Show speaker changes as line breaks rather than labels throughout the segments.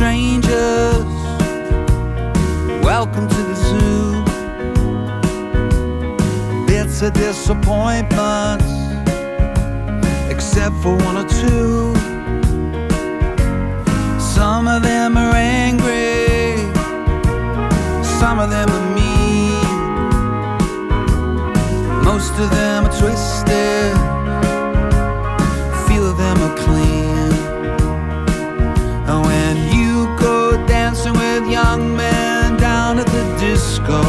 strangers, welcome to the zoo. Bits of disappointments, except for one or two. Some of them are angry, some of them are mean, most of them are twisted, few of them are clean. And when you go dancing with young men down at the disco,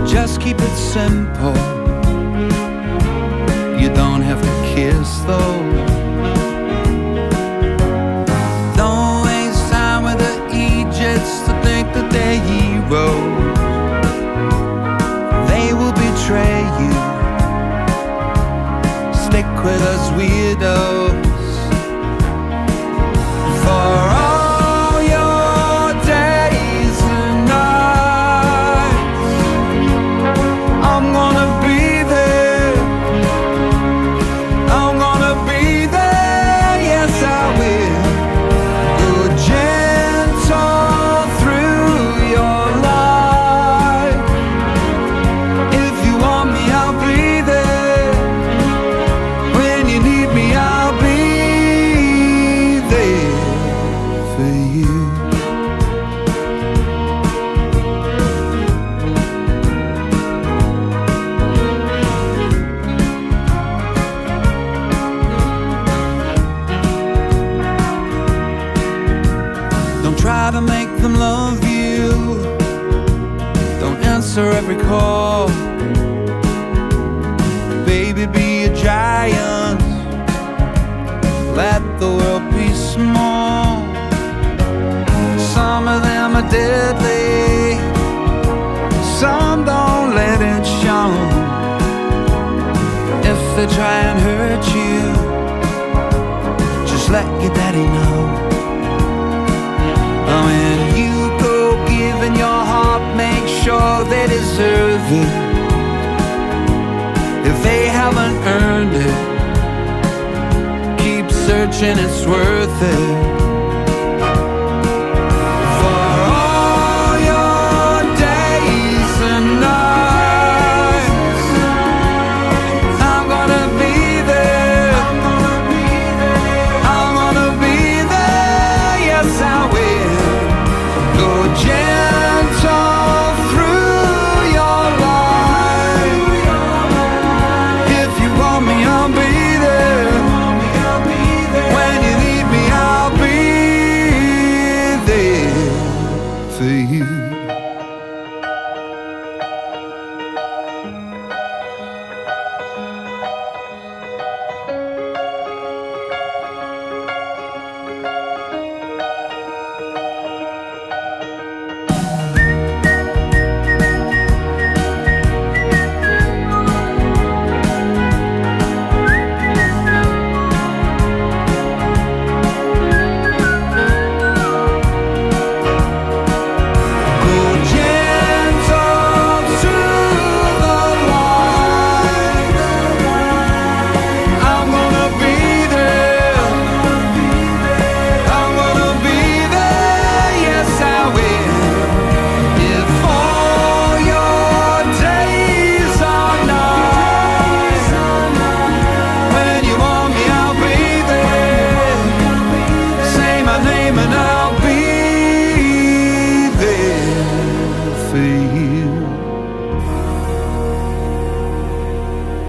just keep it simple. You don't have to kiss though. Don't waste time with the Egypts to think that they're heroes. They will betray you. Stick with us weirdos. For all your days and nights, I'm gonna be there. I'm gonna be there, yes I will. Go gentle through your life. If you want me, I'll be there. When you need me, I'll be there for you. Don't try to make them love you. Don't answer every call. Baby, be a giant. Let the world be small. Some of them are deadly, some don't let it show. If they try and hurt you, just let your daddy know. When you go giving your heart, make sure they deserve it. If they haven't earned it, keep searching, it's worth it.